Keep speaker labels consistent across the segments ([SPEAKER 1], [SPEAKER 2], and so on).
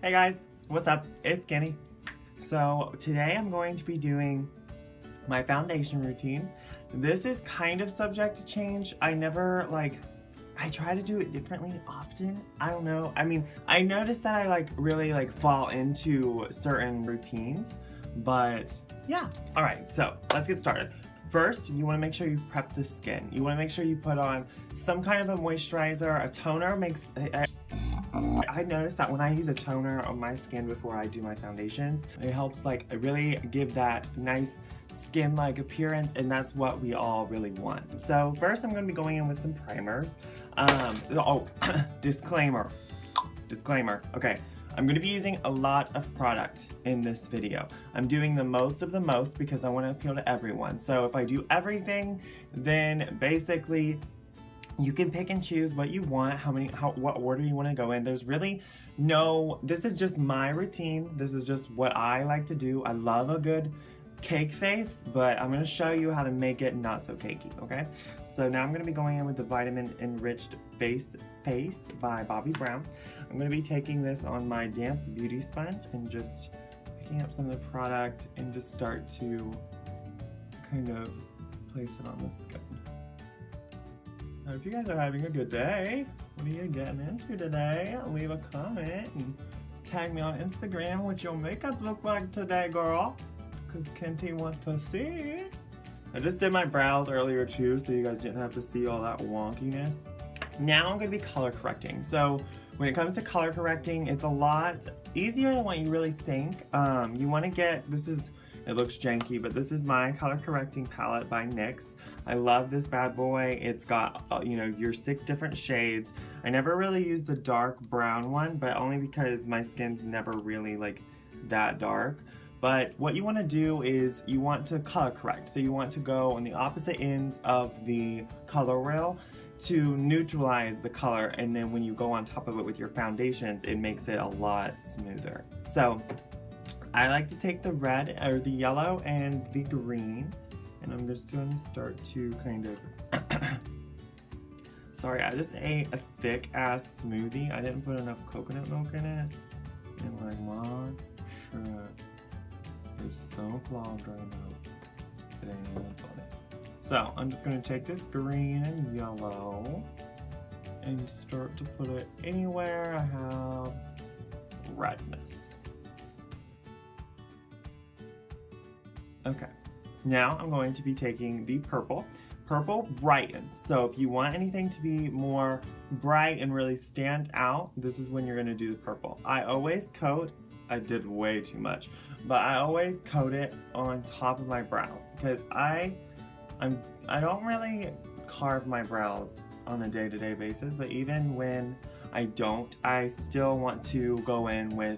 [SPEAKER 1] Hey guys, what's up? It's Kenny. So today I'm going to be doing my foundation routine. This is kind of subject to change. I try to do it differently often. I don't know. I mean, I noticed that I really fall into certain routines, but yeah. All right, so let's get started. First, you want to make sure you prep the skin. You want to make sure you put on some kind of a moisturizer. A toner makes... I noticed that when I use a toner on my skin before I do my foundations, it helps really give that nice skin-like appearance, and that's what we all really want. So first I'm going to be going in with some primers. Disclaimer. Okay, I'm going to be using a lot of product in this video. I'm doing the most of the most because I want to appeal to everyone. So if I do everything, then basically you can pick and choose what you want, what order you want to go in. There's really no, this is just my routine. This is just what I like to do. I love a good cake face, but I'm going to show you how to make it not so cakey, okay? So now I'm going to be going in with the Vitamin Enriched Face by Bobbi Brown. I'm going to be taking this on my damp beauty sponge and just picking up some of the product and just start to kind of place it on the skin. I hope you guys are having a good day. What are you getting into today? Leave a comment and tag me on Instagram what your makeup look like today, girl. Because Kenty wants to see. I just did my brows earlier too, so you guys didn't have to see all that wonkiness. Now I'm going to be color correcting. So when it comes to color correcting, it's a lot easier than what you really think. You want to get, it looks janky, but this is my color correcting palette by NYX. I love this bad boy. It's got, your 6 different shades. I never really used the dark brown one, but only because my skin's never really that dark. But what you want to do is you want to color correct. So you want to go on the opposite ends of the color wheel to neutralize the color, and then when you go on top of it with your foundations, it makes it a lot smoother. So I like to take the red, or the yellow, and the green, and I'm just going to start to kind of... Sorry, I just ate a thick-ass smoothie. I didn't put enough coconut milk in it. And my shit is so clogged right now. It ain't even funny. So, I'm just going to take this green and yellow and start to put it anywhere I have redness. Okay, now I'm going to be taking the purple. Purple brightens, so if you want anything to be more bright and really stand out, this is when you're going to do the purple. I always coat, I did way too much, but I always coat it on top of my brows because I don't really carve my brows on a day-to-day basis, but even when I don't, I still want to go in with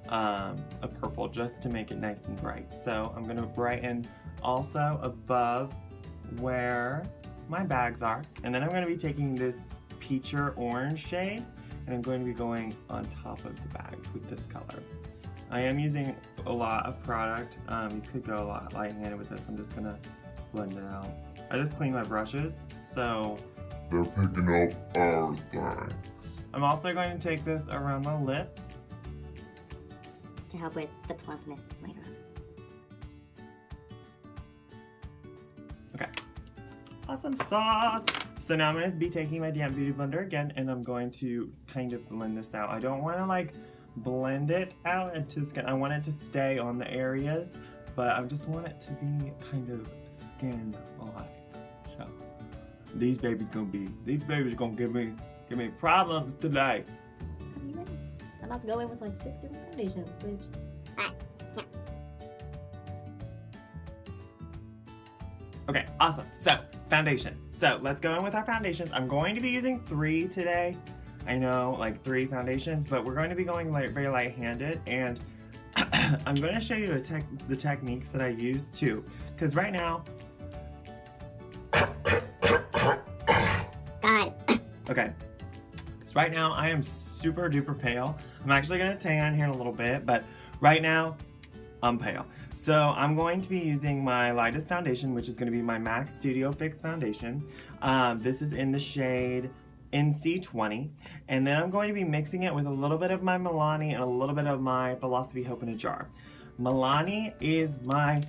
[SPEAKER 1] a purple just to make it nice and bright. So I'm going to brighten also above where my bags are, and then I'm going to be taking this peach or orange shade and I'm going to be going on top of the bags with this color. I am using a lot of product. You could go a lot light-handed with this. I'm just going to blend it out. I just clean my brushes, so
[SPEAKER 2] they're picking up everything.
[SPEAKER 1] I'm also going to take this around the lips
[SPEAKER 3] to help with the plumpness later on.
[SPEAKER 1] Okay, awesome sauce. So now I'm going to be taking my damp beauty blender again, and I'm going to kind of blend this out. I don't want to blend it out into skin. I want it to stay on the areas, but I just want it to be kind of skin-like. So these babies gonna give me problems today.
[SPEAKER 3] Are you ready? I'm about to go in with 6 different foundations, which yeah.
[SPEAKER 1] Okay, awesome. So foundation. So let's go in with our foundations. I'm going to be using 3 today. I know, 3 foundations, but we're going to be going very light-handed, and I'm going to show you the techniques that I use too, because right now,
[SPEAKER 3] God.
[SPEAKER 1] Okay, because right now I am super duper pale. I'm actually going to tan here in a little bit, but right now I'm pale. So I'm going to be using my lightest foundation, which is going to be my MAC Studio Fix foundation. This is in the shade in C20, and then I'm going to be mixing it with a little bit of my Milani and a little bit of my Philosophy Hope in a Jar. Milani is my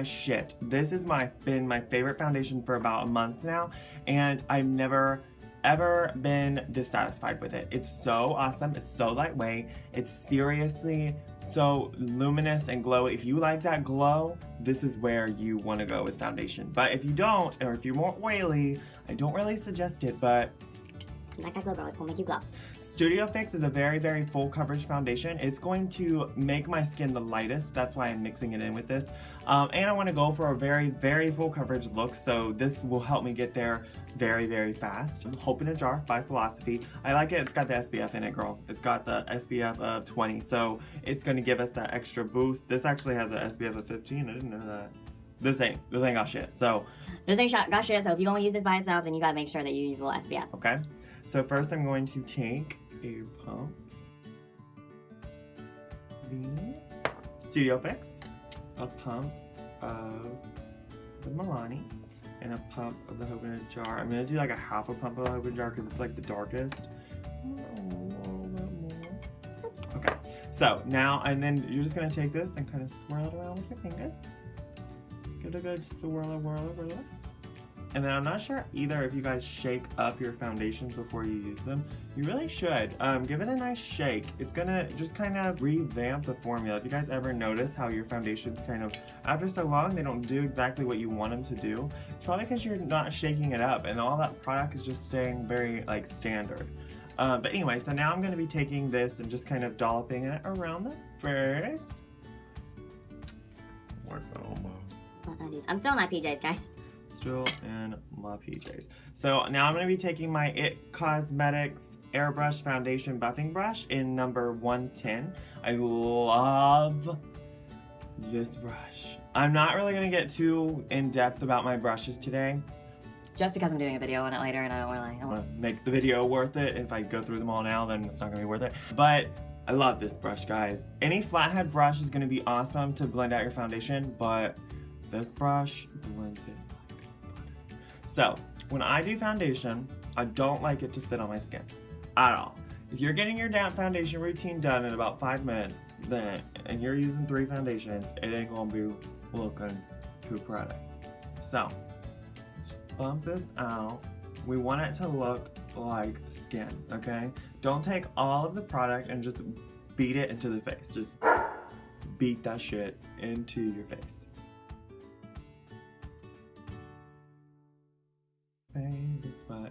[SPEAKER 1] shit. This has been my favorite foundation for about a month now, and I've never ever been dissatisfied with it. It's so awesome. It's so lightweight. It's seriously so luminous and glowy. If you like that glow, this is where you want to go with foundation. But if you don't, or if you're more oily, I don't really suggest it, but
[SPEAKER 3] you like that glow, bro. It's gonna make you glow.
[SPEAKER 1] Studio Fix is a very, very full coverage foundation. It's going to make my skin the lightest. That's why I'm mixing it in with this. And I want to go for a very, very full coverage look. So this will help me get there very, very fast. Hope in a Jar by Philosophy. I like it. It's got the SPF in it, girl. It's got the SPF of 20. So it's going to give us that extra boost. This actually has an SPF of 15. I didn't know that. This ain't got shit. So
[SPEAKER 3] this ain't got shit. So if you're gonna use this by itself, then you gotta make sure that you use a little SPF.
[SPEAKER 1] Okay. So first I'm going to take a pump the Studio Fix, a pump of the Milani, and a pump of the Hope in a Jar. I'm gonna do like a half a pump of the Hope in a Jar because it's like the darkest. A little bit more. Okay. So now, and then you're just gonna take this and kind of swirl it around with your fingers. Give it a good swirl. And then I'm not sure either if you guys shake up your foundations before you use them. You really should. Give it a nice shake. It's gonna just kind of revamp the formula. If you guys ever notice how your foundations kind of, after so long, they don't do exactly what you want them to do, it's probably because you're not shaking it up and all that product is just staying very like standard. But anyway, so now I'm gonna be taking this and just kind of dolloping it around the face.
[SPEAKER 2] Like that on my...
[SPEAKER 3] I'm still in my PJs, guys.
[SPEAKER 1] Still in my PJs. So now I'm going to be taking my IT Cosmetics Airbrush Foundation Buffing Brush in number 110. I love this brush. I'm not really going to get too in-depth about my brushes today.
[SPEAKER 3] Just because I'm doing a video on it later and I don't
[SPEAKER 1] want to make the video worth it. If I go through them all now, then it's not going to be worth it. But I love this brush, guys. Any flathead brush is going to be awesome to blend out your foundation, but this brush blends it. So, when I do foundation, I don't like it to sit on my skin at all. If you're getting your foundation routine done in about 5 minutes, then, and you're using 3 foundations, it ain't gonna be looking too pretty. So, let's just bump this out. We want it to look like skin, okay? Don't take all of the product and just beat it into the face. Just beat that shit into your face.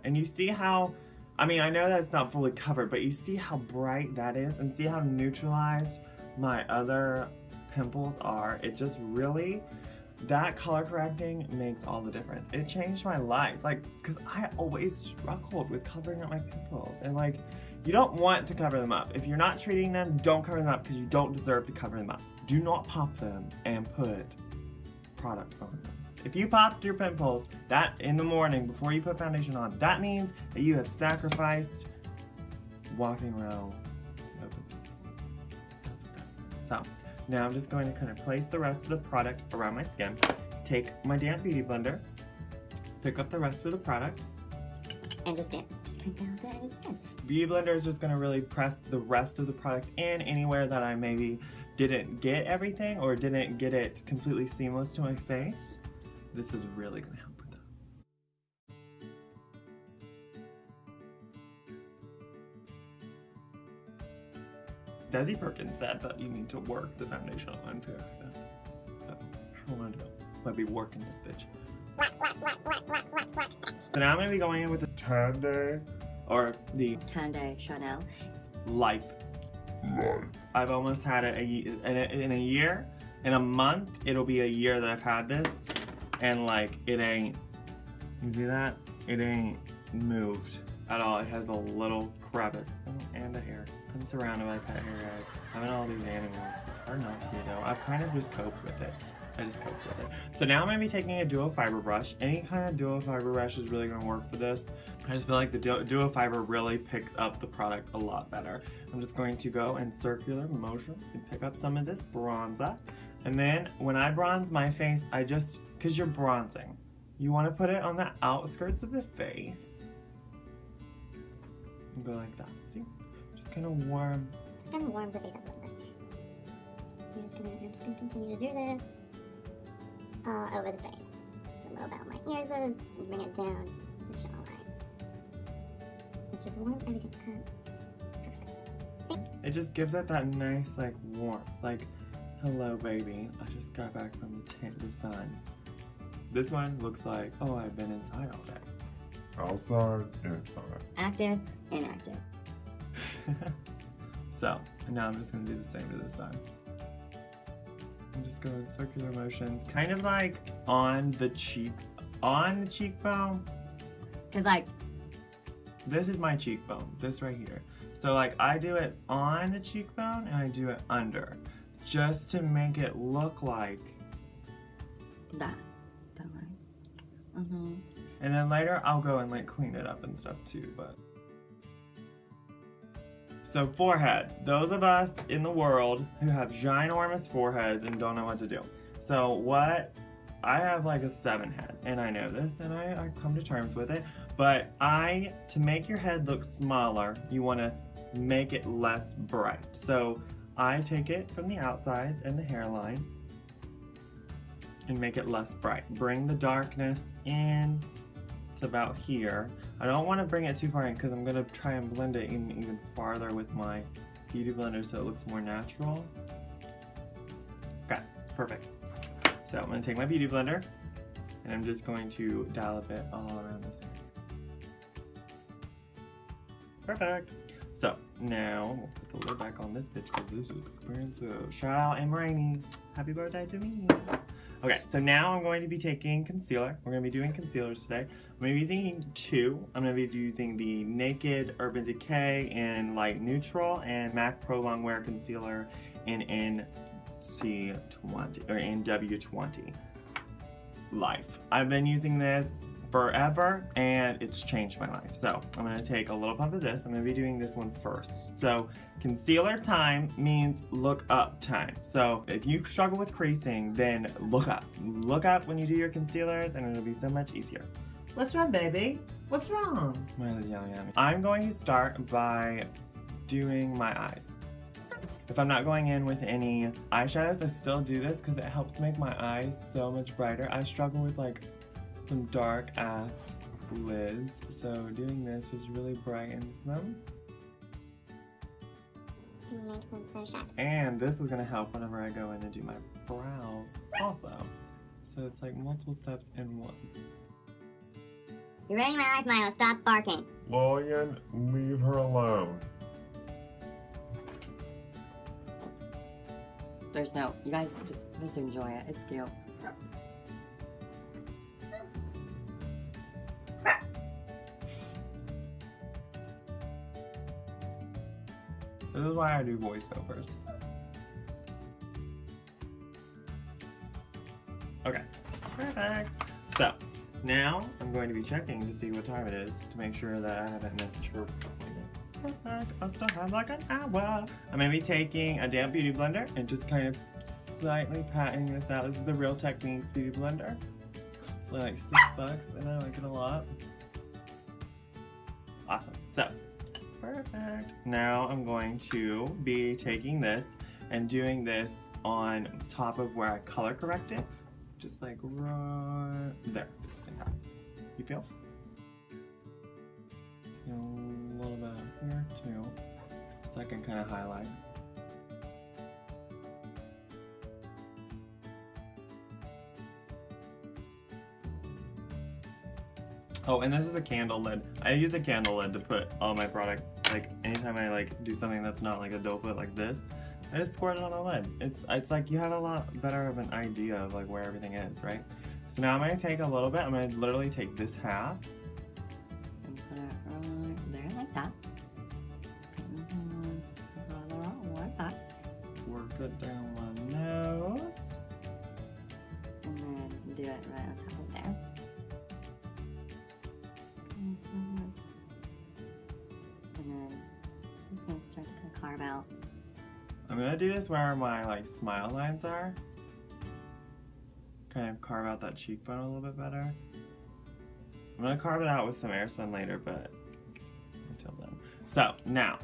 [SPEAKER 1] And you see how, I mean, I know that it's not fully covered, but you see how bright that is and see how neutralized my other pimples are. It just really, that color correcting makes all the difference. It changed my life, like, because I always struggled with covering up my pimples, and like, you don't want to cover them up. If you're not treating them, don't cover them up because you don't deserve to cover them up. Do not pop them and put product on them. If you popped your pimples that in the morning before you put foundation on, that means that you have sacrificed walking around. So now I'm just going to kind of place the rest of the product around my skin. Take my damp beauty blender, pick up the rest of the product,
[SPEAKER 3] and just kind of down the end of the skin.
[SPEAKER 1] Beauty blender is just going to really press the rest of the product in anywhere that I maybe didn't get everything or didn't get it completely seamless to my face. This is really going to help with that. Desi Perkins said that you need to work the foundation on too. Might be working this bitch. So now I'm going to be going in with the Tande, or the
[SPEAKER 3] Tande Chanel
[SPEAKER 1] Life. I've almost had it in a year. In a month, it'll be a year that I've had this. And like, it ain't, you see that? It ain't moved at all. It has a little crevice. Oh, and a hair. I'm surrounded by pet hair, guys. Having all these animals, it's hard not to be though. I've kind of just coped with it. I just coped with it. So now I'm going to be taking a duo fiber brush. Any kind of duo fiber brush is really going to work for this. I just feel like the duo fiber really picks up the product a lot better. I'm just going to go in circular motions and pick up some of this bronzer. And then when I bronze my face, because you're bronzing, you want to put it on the outskirts of the face. And go like that. See? Just kind of warm.
[SPEAKER 2] Just kind of warms the face up a little bit. I'm just gonna continue to do this all over the face. A little bit on my ears and bring it down the jawline. Let's just warm everything up. Perfect. See?
[SPEAKER 1] It just gives it that nice like warmth. Like, hello baby, I just got back from the sun. This one looks like, oh, I've been inside all day.
[SPEAKER 4] Outside, inside.
[SPEAKER 3] Active, inactive.
[SPEAKER 1] So, now I'm just gonna do the same to this side. I'm just going circular motions, kind of like on the cheekbone.
[SPEAKER 3] Cause like,
[SPEAKER 1] This is my cheekbone, this right here. So like I do it on the cheekbone and I do it under, just to make it look like
[SPEAKER 3] that right?
[SPEAKER 1] And then later I'll go and like clean it up and stuff too, but. So forehead, those of us in the world who have ginormous foreheads and don't know what to do. So I have like a 7 head, and I know this, and I come to terms with it, but to make your head look smaller, you wanna make it less bright. So I take it from the outsides and the hairline and make it less bright. Bring the darkness in to about here. I don't want to bring it too far in because I'm going to try and blend it in even farther with my beauty blender so it looks more natural. Okay, perfect. So I'm going to take my beauty blender and I'm just going to dollop it all around this area. Perfect. So now we'll put the lid back on this bitch because this is expensive. Shout out M. Rainey. Happy birthday to me. Okay, so now I'm going to be taking concealer. We're going to be doing concealers today. I'm going to be using 2. I'm going to be using the Naked Urban Decay in Light Neutral and MAC Pro Longwear Concealer in NC20 or NW20 Life. I've been using this forever and it's changed my life. So I'm going to take a little pump of this. I'm going to be doing this one first. So concealer time means look up time. So if you struggle with creasing, then look up. Look up when you do your concealers and it'll be so much easier. What's wrong, baby? What's wrong? Miley's yelling at me. I'm going to start by doing my eyes. If I'm not going in with any eyeshadows, I still do this because it helps make my eyes so much brighter. I struggle with like some dark ass lids, so doing this just really brightens them.
[SPEAKER 2] And makes them so sharp.
[SPEAKER 1] And this is gonna help whenever I go in and do my brows also. So it's like multiple steps in one.
[SPEAKER 2] You're ruining my life, Milo. Stop barking.
[SPEAKER 4] Lillian, leave her alone.
[SPEAKER 3] There's no, you guys just enjoy it. It's cute.
[SPEAKER 1] This is why I do voiceovers. Okay, perfect. So, now I'm going to be checking to see what time it is to make sure that I haven't missed her appointment. Perfect, I still have like an hour. I'm gonna be taking a damp beauty blender and just kind of slightly patting this out. This is the Real Techniques beauty blender. It's like $6 and I like it a lot. Awesome, so. Perfect. Now I'm going to be taking this and doing this on top of where I color corrected. Just like right there. Like that. You feel? A little bit here too. So I can kind of highlight. Oh, and this is a candle lid. I use a candle lid to put all my products, like anytime I like do something that's not like a doe foot like this, I just squirt it on the lid. It's like you have a lot better of an idea of like where everything is, right? So now I'm gonna take a little bit, I'm gonna literally take this half.
[SPEAKER 3] And put it right there like that. Like that.
[SPEAKER 1] Work it down my nose.
[SPEAKER 3] And then do it right on top of there. And then I'm just gonna start to kind of carve out.
[SPEAKER 1] I'm gonna do this where my like smile lines are. Kind of carve out that cheekbone a little bit better. I'm gonna carve it out with some airspun later, but until then. So now,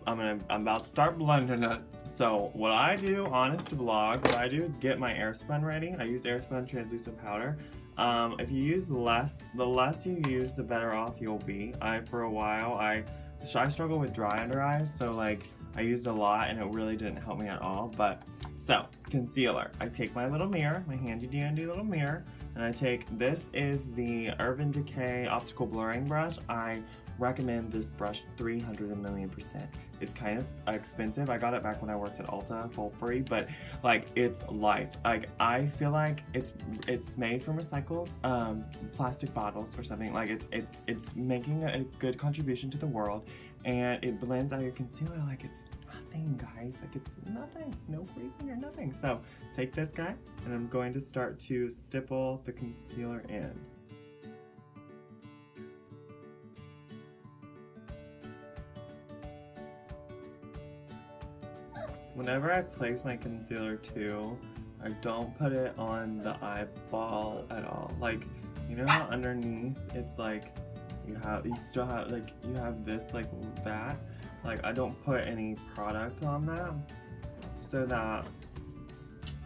[SPEAKER 1] I'm about to start blending it. So what I do, honest to vlog, what I do is get my airspun ready. I use airspun translucent powder. If you use less, the less you use, the better off you'll be. For a while, I struggle with dry under eyes, so like I used a lot and it really didn't help me at all. But so concealer, I take my little mirror, my handy dandy little mirror, and I take, this is the Urban Decay optical blurring brush. I recommend this brush 300,000,000%. It's kind of expensive. I got it back when I worked at Ulta for free, but like it's life. Like I feel like it's made from recycled plastic bottles or something. Like it's making a good contribution to the world, and it blends out your concealer like it's nothing, guys. Like it's nothing, no creasing or nothing. So take this guy, and I'm going to start to stipple the concealer in. Whenever I place my concealer too, I don't put it on the eyeball at all. Like, you know how underneath it's like you still have like you have this like that. Like I don't put any product on that, so that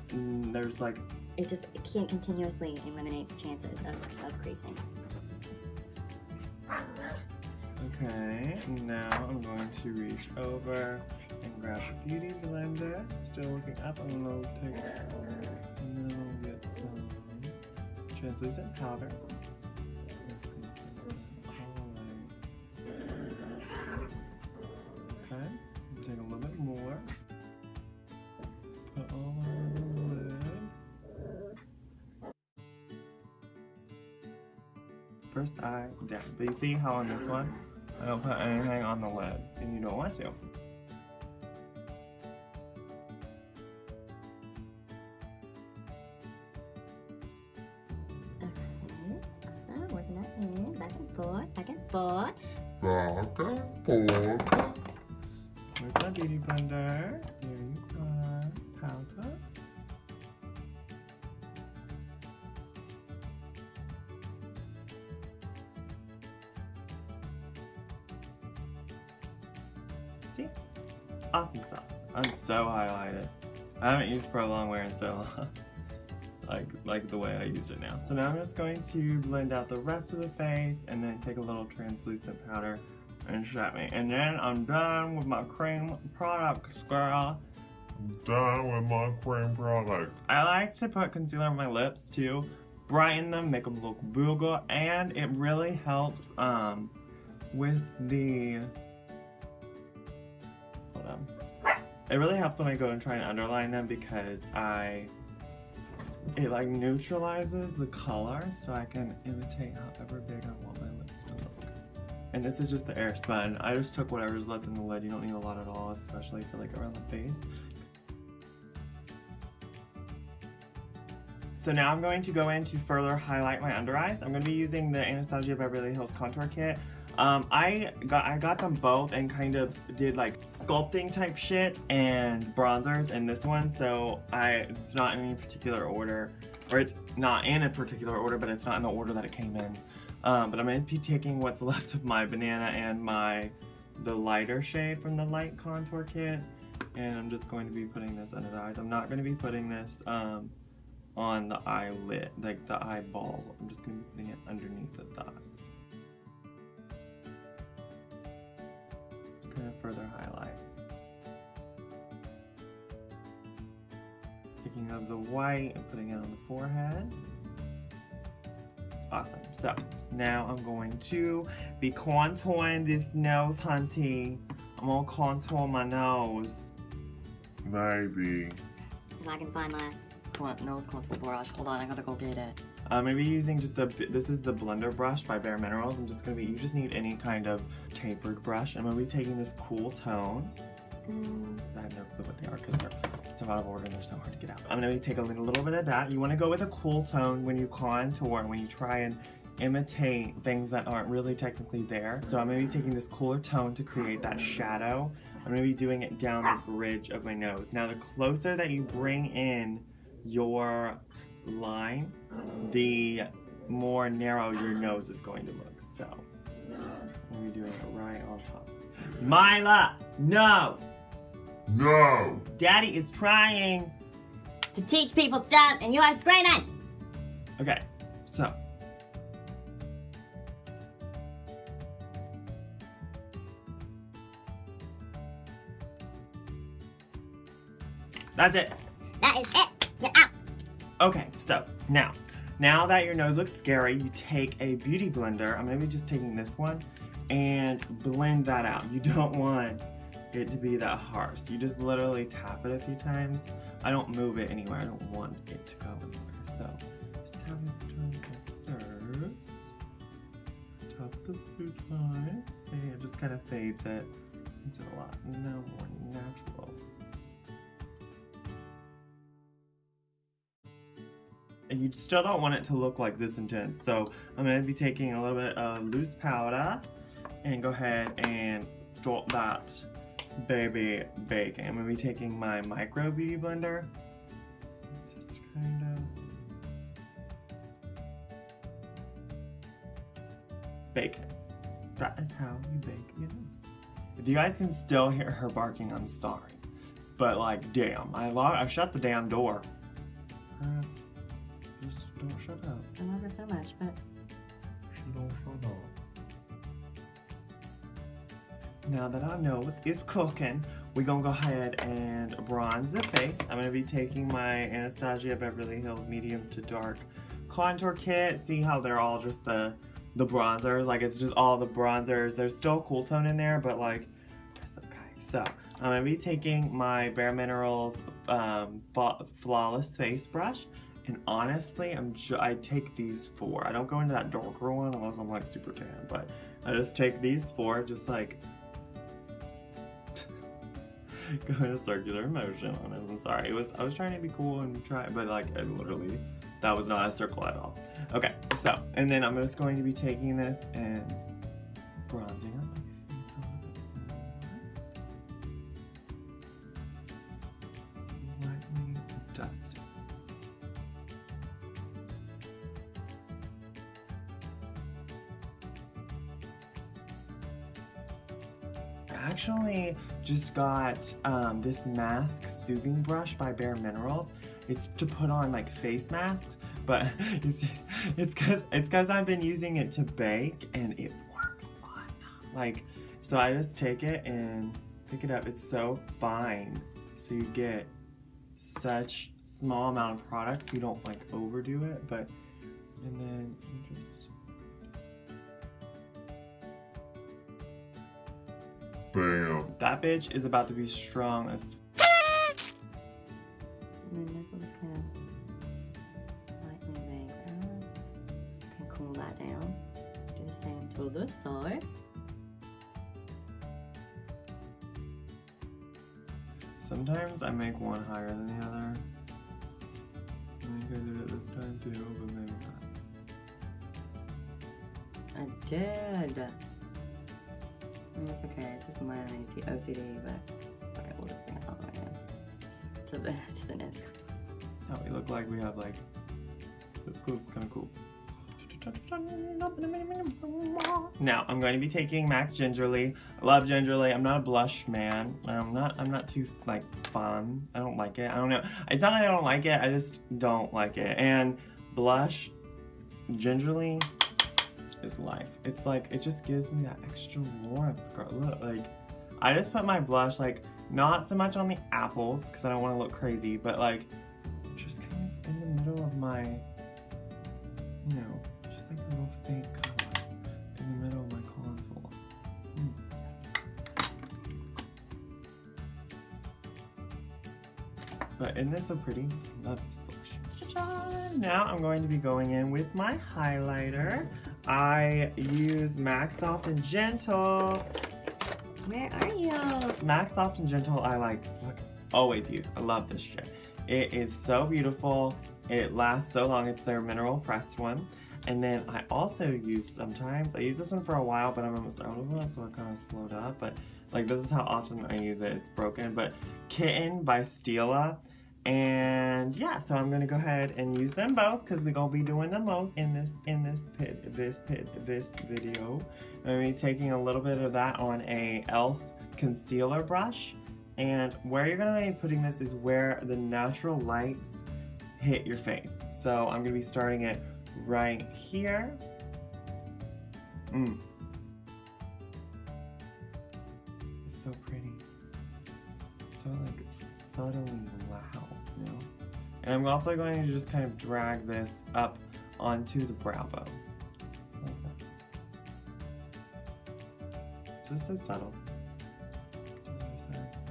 [SPEAKER 1] there's like
[SPEAKER 3] it can't continuously eliminates chances of creasing.
[SPEAKER 1] Okay, now I'm going to reach over and grab the beauty blender. Still looking up, I'm going to take and then I'll get some translucent powder. Okay, take a little bit more. Put all over the lid. First eye down. But you see how on this one, I don't put anything on the lid, and you don't want to.
[SPEAKER 3] Working that in, back and forth, back and forth.
[SPEAKER 4] Back and forth.
[SPEAKER 1] With my beauty blender, here you are, powder. See? Awesome sauce. I'm so highlighted. I haven't used Pro Longwear in so long. like the way I used it now. So now I'm just going to blend out the rest of the face and then take a little translucent powder and set me. And then I'm done with my cream products, girl.
[SPEAKER 4] I'm done with my cream products.
[SPEAKER 1] I like to put concealer on my lips too, brighten them, make them look booger, and it really helps with the, hold on. It really helps when I go and try and underline them because it like neutralizes the color so I can imitate however big I want my lips to look. And this is just the airspun. I just took whatever's left in the lid. You don't need a lot at all, especially for like around the face. So now I'm going to go in to further highlight my under eyes. I'm going to be using the Anastasia Beverly Hills Contour Kit. I got them both and kind of did like sculpting type shit and bronzers in this one, so it's not in any particular order, or it's not in a particular order, but it's not in the order that it came in. But I'm going to be taking what's left of my banana and the lighter shade from the light contour kit, and I'm just going to be putting this under the eyes. I'm not going to be putting this on the eyelid, like the eyeball. I'm just going to be putting it underneath the thighs. Going to further highlight. Picking up the white and putting it on the forehead. Awesome. So now I'm going to be contouring this nose, hunty. I'm gonna contour my nose.
[SPEAKER 4] Maybe.
[SPEAKER 3] If I can find my nose contour brush. Hold on, I gotta go get it.
[SPEAKER 1] Maybe using just this is the blender brush by Bare Minerals. You just need any kind of tapered brush. I'm gonna be taking this cool tone. I have no clue what they are because they're so out of order and they're so hard to get out. I'm gonna take a little bit of that. You wanna go with a cool tone when you contour, when you try and imitate things that aren't really technically there. So I'm gonna be taking this cooler tone to create that shadow. I'm gonna be doing it down the bridge of my nose. Now the closer that you bring in your line, the more narrow your nose is going to look. So I'm doing it right on top. Mila, no!
[SPEAKER 4] No!
[SPEAKER 1] Daddy is trying.
[SPEAKER 3] To teach people stuff and you are screaming!
[SPEAKER 1] Okay, so. That's it.
[SPEAKER 2] That is it. Get out.
[SPEAKER 1] Okay, so now that your nose looks scary, you take a beauty blender. I'm gonna be just taking this one and blend that out. You don't want it to be that harsh. You just literally tap it a few times. I don't move it anywhere. I don't want it to go anywhere. So just tap it a few times first. Tap this a few times. See, it just kind of fades it. It's a lot now more natural. And you still don't want it to look like this intense. So I'm going to be taking a little bit of loose powder and go ahead and drop that baby baking. I'm going to be taking my micro beauty blender. It's just kind of bake it. That is how you bake your nose. If you guys can still hear her barking, I'm sorry. But like, damn, I shut the damn door. Just don't shut up.
[SPEAKER 3] I love her so much, but
[SPEAKER 4] She don't shut up.
[SPEAKER 1] Now that our nose is cooking, we're gonna go ahead and bronze the face. I'm gonna be taking my Anastasia Beverly Hills medium to dark contour kit. See how they're all just the bronzers, like it's just all the bronzers. There's still cool tone in there, but like, that's okay. So I'm gonna be taking my Bare Minerals Flawless Face Brush. And honestly, I take these 4. I don't go into that darker one unless I'm like super tan, but I just take these 4, just like go in a circular motion on it. I'm sorry. I was trying to be cool and try, but like literally, that was not a circle at all. Okay, so and then I'm just going to be taking this and bronzing up my face a little bit more. Lightly dusting. I actually just got this mask soothing brush by Bare Minerals. It's to put on like face masks, but you see, it's cause I've been using it to bake and it works awesome. Like, so I just take it and pick it up. It's so fine, so you get such small amount of product, so you don't like overdo it. But and then you just.
[SPEAKER 4] Bam.
[SPEAKER 1] That bitch is about to be strong as.
[SPEAKER 3] and then this one's kind of lightly baked. Can cool that down. Do the same to this side.
[SPEAKER 1] Sometimes I make one higher than the other. I think I did it this time too, but maybe not.
[SPEAKER 3] I did. I mean, it's okay. It's just my OCD, but okay, we'll just bring it all the way in to the nose.
[SPEAKER 1] Now we look like we have like. That's cool, kind of cool. Now I'm going to be taking MAC Gingerly. I love Gingerly. I'm not a blush man. I'm not too like fun. I don't like it. I don't know. It's not that I don't like it. I just don't like it. And blush, Gingerly, is life. It's like it just gives me that extra warmth. Girl, look, like I just put my blush like not so much on the apples because I don't want to look crazy, but like just kind of in the middle of my, you know. Just like a little faint color in the middle of my console. Yes. But isn't it so pretty? Love this blush. Ta-da! Now I'm going to be going in with my highlighter. I use MAC Soft and Gentle.
[SPEAKER 3] Where are you?
[SPEAKER 1] MAC Soft and Gentle I like always use. I love this shit. It is so beautiful. It lasts so long. It's their mineral pressed one. And then I also use sometimes, I use this one for a while, but I'm almost out of it, so I kind of slowed up. But like this is how often I use it. It's broken. But Kitten by Stila, And yeah, so I'm gonna go ahead and use them both because we're gonna be doing the most in this video. I'm gonna be taking a little bit of that on a e.l.f. concealer brush. And where you're gonna be putting this is where the natural lights hit your face. So I'm gonna be starting it right here. It's so pretty. It's so like subtly loud, you know? And I'm also going to just kind of drag this up onto the brow bone. Like that. Just so subtle.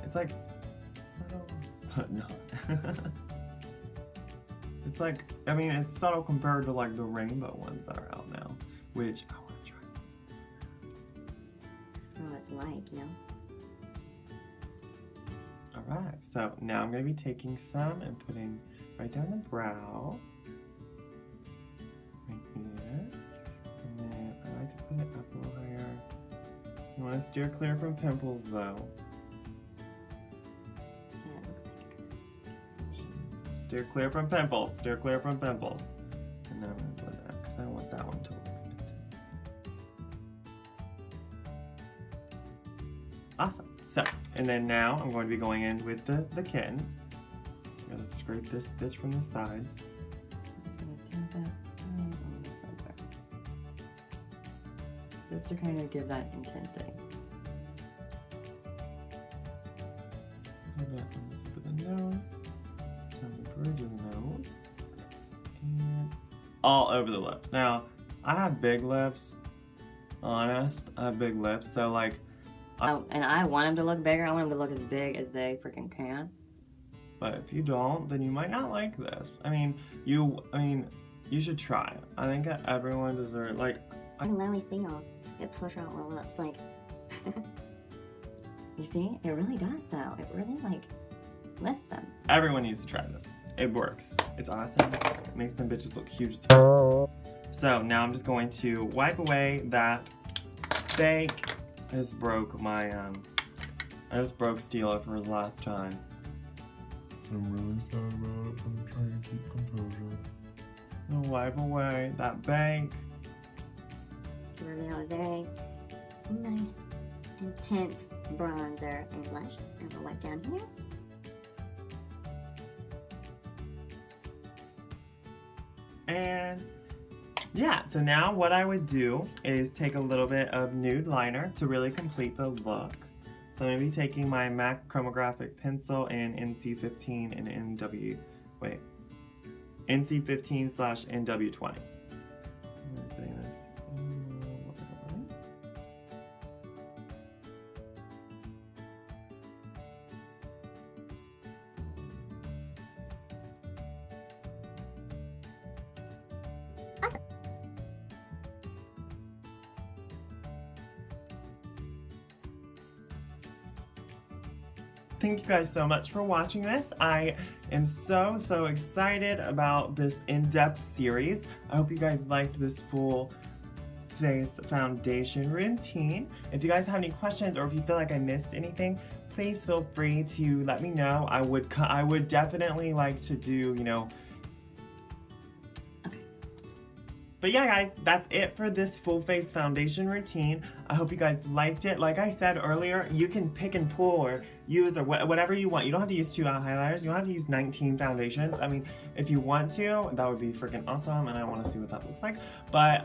[SPEAKER 1] It's like subtle, but not. It's like, I mean, it's subtle compared to like the rainbow ones that are out now, which I want to try this.
[SPEAKER 3] That's what it's like, you know?
[SPEAKER 1] Alright, so now I'm going to be taking some and putting right down the brow. Right here. And then I like to put it up a little higher. You want to steer clear from pimples though.
[SPEAKER 3] So it looks like
[SPEAKER 1] Steer clear from pimples. Steer clear from pimples. And then I'm going to blend that because I don't want that one to look good. Awesome. So, and then now I'm going to be going in with the kitten. I'm going to scrape this bitch from the sides.
[SPEAKER 3] I'm just gonna tap it right on the center. Just to kind of give that intensity.
[SPEAKER 1] A little bit on the tip of the nose, down the bridge of the nose, and all over the lips. Now, I have big lips. Honest, I have big lips, so like.
[SPEAKER 3] Oh, and I want them to look bigger. I want them to look as big as they freaking can.
[SPEAKER 1] But if you don't, then you might not like this. I mean, you should try it. I think that everyone deserves. Like,
[SPEAKER 2] I can literally feel it push out my lips, like.
[SPEAKER 3] You see? It really does, though. It really, like, lifts them.
[SPEAKER 1] everyone needs to try this. It works. It's awesome. It makes them bitches look huge as fuck. So now I'm just going to wipe away that fake. I just broke my I just broke Steeler for the last time.
[SPEAKER 4] I'm really sad about it, but I'm trying to keep composure.
[SPEAKER 1] I'll wipe away that bank.
[SPEAKER 2] To reveal a very nice, intense bronzer and blush. And we'll wipe down here.
[SPEAKER 1] And yeah, so now what I would do is take a little bit of nude liner to really complete the look. So I'm going to be taking my MAC chromographic pencil in NC15 and NC15/NW20. Thank you guys so much for watching this. I am so excited about this in-depth series. I hope you guys liked this full face foundation routine. If you guys have any questions or if you feel like I missed anything, please feel free to let me know. I would definitely like to do, you know. But yeah, guys, that's it for this full face foundation routine. I hope you guys liked it. Like I said earlier, you can pick and pull or use or whatever you want. You don't have to use 2 highlighters. You don't have to use 19 foundations. I mean, if you want to, that would be freaking awesome, and I want to see what that looks like. But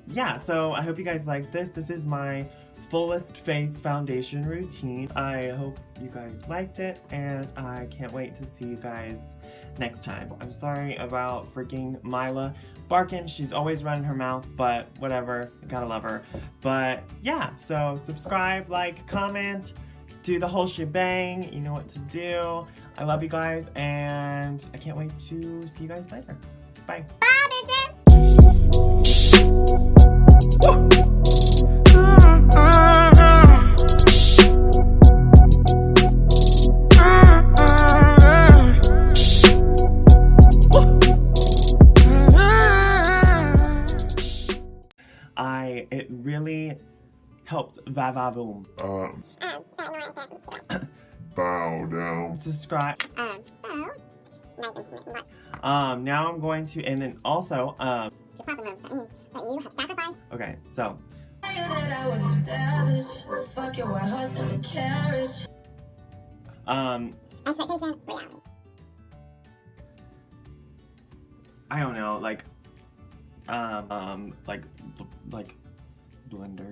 [SPEAKER 1] yeah, so I hope you guys liked this. This is my fullest face foundation routine. I hope you guys liked it, and I can't wait to see you guys next time. I'm sorry about freaking Mila barking. She's always running her mouth, but whatever. Gotta love her. But yeah, so subscribe, like, comment, do the whole shebang. You know what to do. I love you guys, and I can't wait to see you guys later. Bye.
[SPEAKER 2] Bye, bitches!
[SPEAKER 1] It really helps va-va-boom.
[SPEAKER 4] Bow down.
[SPEAKER 1] Subscribe.
[SPEAKER 2] So,
[SPEAKER 1] Now I'm going to, and then also,
[SPEAKER 2] Your proper move. That means that you have sacrificed.
[SPEAKER 1] okay, so,
[SPEAKER 5] That I was a savage. Fuck your white horse and a carriage.
[SPEAKER 2] Expectation, reality.
[SPEAKER 1] I don't know, like blender.